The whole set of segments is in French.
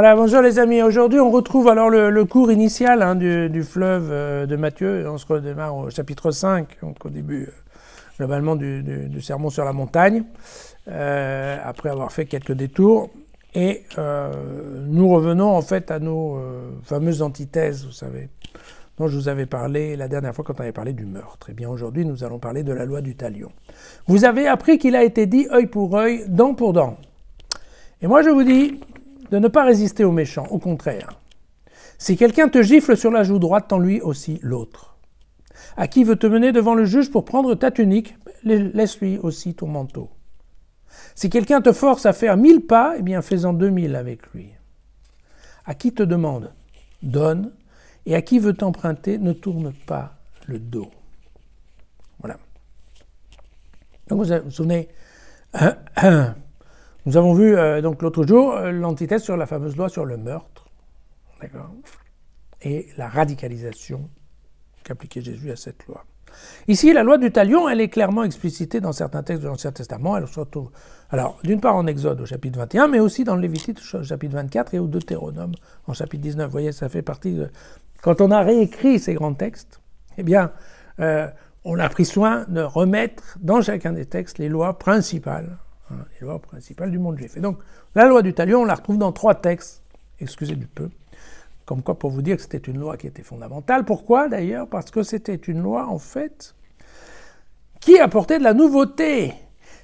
Voilà, bonjour les amis. Aujourd'hui, on retrouve alors le cours initial du fleuve de Matthieu. On se redémarre au chapitre 5, donc au début globalement du sermon sur la montagne, après avoir fait quelques détours. Et nous revenons en fait à nos fameuses antithèses, vous savez, dont je vous avais parlé la dernière fois quand on avait parlé du meurtre. Et bien aujourd'hui, nous allons parler de la loi du talion. Vous avez appris qu'il a été dit œil pour œil, dent pour dent. Et moi je vous dis de ne pas résister aux méchants, au contraire. Si quelqu'un te gifle sur la joue droite, tends-lui aussi l'autre. À qui veut te mener devant le juge pour prendre ta tunique, laisse-lui aussi ton manteau. Si quelqu'un te force à faire 1000 pas, eh bien fais-en 2000 avec lui. À qui te demande, donne, et à qui veut t'emprunter, ne tourne pas le dos. Voilà. Donc vous vous souvenez, nous avons vu donc l'autre jour l'antithèse sur la fameuse loi sur le meurtre, d'accord, et la radicalisation qu'appliquait Jésus à cette loi. Ici, la loi du talion, elle est clairement explicitée dans certains textes de l'Ancien Testament. Elle se retrouve, alors, d'une part en Exode au chapitre 21, mais aussi dans le Lévitique au chapitre 24 et au Deutéronome en chapitre 19. Vous voyez, ça fait partie de... Quand on a réécrit ces grands textes, eh bien, on a pris soin de remettre dans chacun des textes les lois principales, les lois principales du monde juif. Et donc, la loi du talion, on la retrouve dans 3 textes, excusez du peu, comme quoi pour vous dire que c'était une loi qui était fondamentale. Pourquoi d'ailleurs? Parce que c'était une loi, en fait, qui apportait de la nouveauté.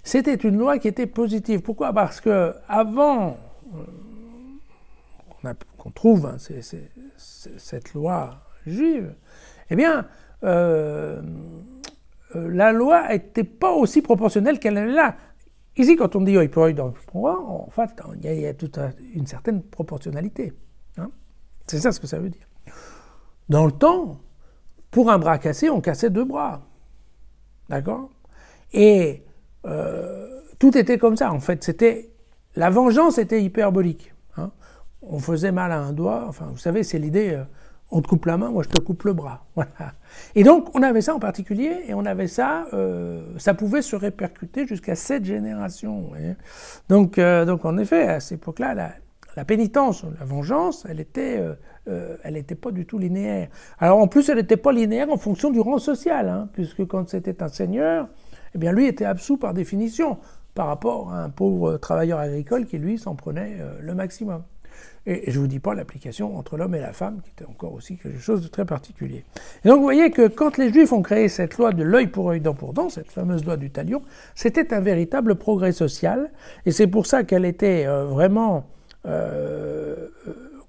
C'était une loi qui était positive. Pourquoi? Parce que avant qu'on trouve cette loi juive, eh bien, la loi n'était pas aussi proportionnelle qu'elle est là. Ici, quand on dit œil pour œil, dent pour dent, en fait, il y a toute une certaine proportionnalité. C'est ça ce que ça veut dire. Dans le temps, pour un bras cassé, on cassait 2 bras. D'accord? Et tout était comme ça. En fait, la vengeance était hyperbolique. On faisait mal à un doigt. Enfin, vous savez, c'est l'idée, on te coupe la main, moi je te coupe le bras. Voilà. Et donc, on avait ça en particulier, et on avait ça, ça pouvait se répercuter jusqu'à 7 générations. Vous voyez. Donc, en effet, à cette époque-là, la pénitence, la vengeance, elle était pas du tout linéaire. Alors en plus, elle n'était pas linéaire en fonction du rang social, puisque quand c'était un seigneur, eh bien lui était absous par définition, par rapport à un pauvre travailleur agricole qui lui s'en prenait le maximum. Et je ne vous dis pas l'application entre l'homme et la femme, qui était encore aussi quelque chose de très particulier. Et donc vous voyez que quand les Juifs ont créé cette loi de l'œil pour œil, dent pour dent, cette fameuse loi du talion, c'était un véritable progrès social, et c'est pour ça qu'elle était vraiment...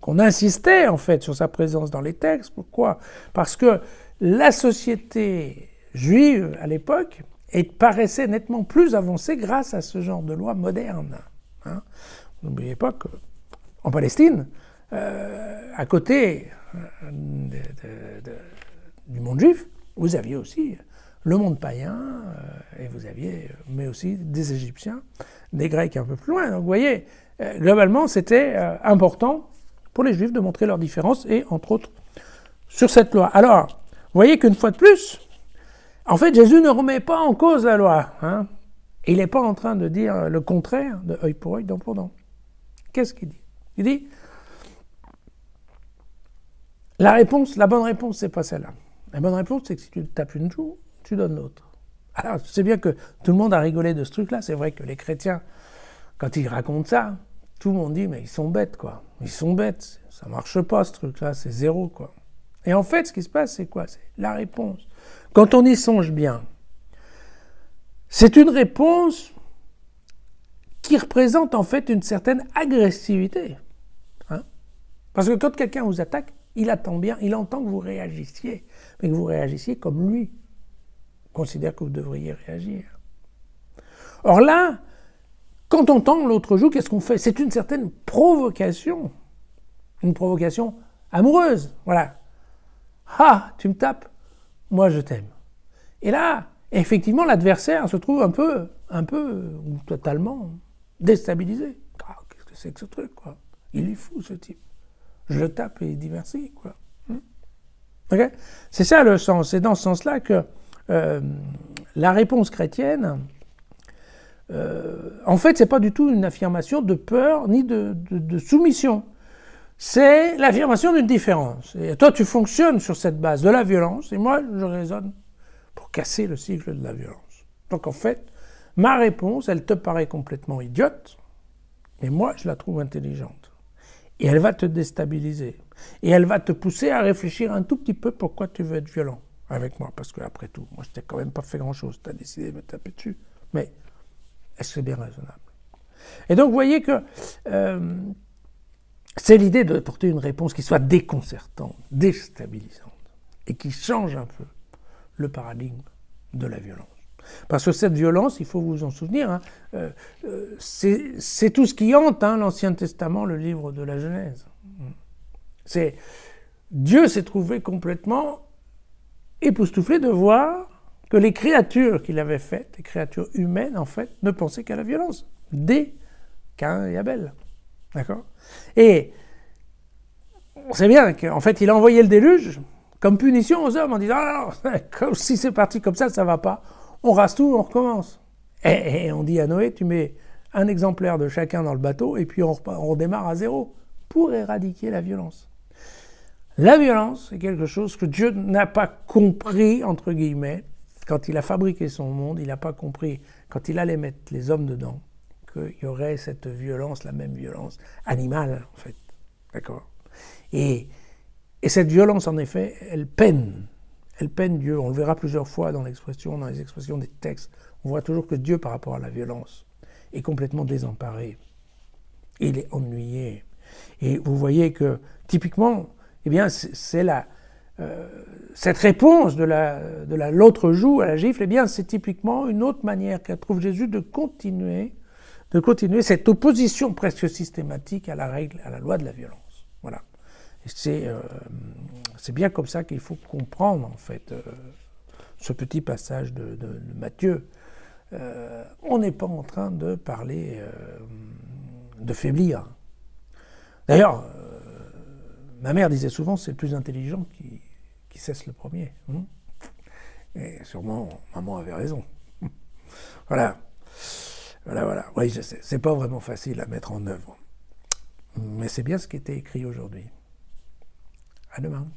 qu'on insistait en fait sur sa présence dans les textes. Pourquoi? Parce que la société juive à l'époque paraissait nettement plus avancée grâce à ce genre de loi moderne. N'oubliez pas qu'en Palestine, à côté du monde juif, vous aviez aussi le monde païen, et vous aviez, mais aussi des Égyptiens, des Grecs un peu plus loin. Donc vous voyez, globalement, c'était important pour les Juifs de montrer leurs différences, et entre autres sur cette loi. Alors, vous voyez qu'une fois de plus, en fait, Jésus ne remet pas en cause la loi. Il n'est pas en train de dire le contraire de œil pour œil, dent pour dent. Qu'est-ce qu'il dit? Il dit, la bonne réponse, c'est pas celle-là. La bonne réponse, c'est que si tu tapes une joue, tu donnes l'autre. Alors, c'est bien que tout le monde a rigolé de ce truc-là. C'est vrai que les chrétiens, quand ils racontent ça, tout le monde dit, mais ils sont bêtes, quoi. Ils sont bêtes. Ça marche pas, ce truc-là. C'est zéro, quoi. Et en fait, ce qui se passe, c'est quoi? C'est la réponse. Quand on y songe bien, c'est une réponse qui représente, en fait, une certaine agressivité. Parce que quand quelqu'un vous attaque, il attend bien, il entend que vous réagissiez. Mais que vous réagissiez comme lui considère que vous devriez réagir. Or là, quand on tend l'autre joue, qu'est-ce qu'on fait? C'est une certaine provocation. Une provocation amoureuse. Voilà. Ah, tu me tapes, moi je t'aime. Et là, effectivement, l'adversaire se trouve un peu, ou totalement déstabilisé. Ah, qu'est-ce que c'est que ce truc, quoi? Il est fou, ce type. Je le tape et il dit merci, quoi. Okay? C'est ça le sens. C'est dans ce sens-là que la réponse chrétienne, en fait, c'est pas du tout une affirmation de peur ni de soumission. c'est l'affirmation d'une différence. Et toi, tu fonctionnes sur cette base de la violence, et moi, je raisonne pour casser le cycle de la violence. Donc en fait, ma réponse, elle te paraît complètement idiote, mais moi, je la trouve intelligente. Et elle va te déstabiliser. Et elle va te pousser à réfléchir un tout petit peu pourquoi tu veux être violent avec moi. Parce que après tout, moi, je t'ai quand même pas fait grand-chose. Tu as décidé de me taper dessus. Mais est-ce que c'est bien raisonnable? Et donc, vous voyez que c'est l'idée de porter une réponse qui soit déconcertante, déstabilisante, et qui change un peu le paradigme de la violence. Parce que cette violence, il faut vous en souvenir, hein, c'est tout ce qui hante l'Ancien Testament, le livre de la Genèse. Dieu s'est trouvé complètement époustouflé de voir que les créatures qu'il avait faites, les créatures humaines en fait, ne pensaient qu'à la violence, dès Caïn et Abel. D'accord? Et on sait bien qu'en fait, il a envoyé le déluge comme punition aux hommes en disant « Ah, si c'est parti comme ça va pas. On rase tout, on recommence. » Et on dit à Noé, tu mets un exemplaire de chacun dans le bateau et puis on redémarre à zéro pour éradiquer la violence. La violence est quelque chose que Dieu n'a pas compris, entre guillemets, quand il a fabriqué son monde, il n'a pas compris, quand il allait mettre les hommes dedans, qu'il y aurait cette violence, la même violence animale, en fait. D'accord ? Et cette violence, en effet, elle peine Dieu. On le verra plusieurs fois dans les expressions des textes. On voit toujours que Dieu, par rapport à la violence, est complètement désemparé. Il est ennuyé. Et vous voyez que, typiquement, eh bien, c'est cette réponse de l'autre joue à la gifle, eh bien, c'est typiquement une autre manière qu'a trouve Jésus de continuer cette opposition presque systématique à la règle, à la loi de la violence. Voilà. Et c'est bien comme ça qu'il faut comprendre, en fait, ce petit passage de Matthieu. On n'est pas en train de parler de faiblir. D'ailleurs, ma mère disait souvent, c'est le plus intelligent qui cesse le premier. Et sûrement, maman avait raison. Voilà. Oui, je sais, c'est pas vraiment facile à mettre en œuvre. Mais c'est bien ce qui était écrit aujourd'hui. À demain.